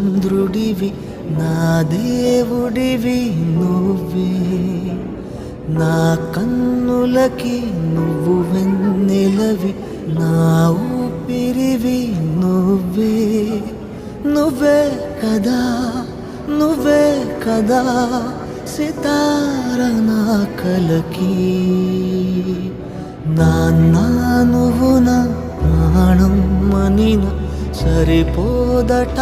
చంద్రుడివి నా దేవుడివి నువ్వే, నా కన్నులకి నువ్వు వెన్నెలవి, నా ఊపిరివి నువ్వే. నువ్వే కదా, నువ్వే కదా సితార నా కలకి. నాన్న నువ్వు నా ప్రాణం అనిన సరిపోదట.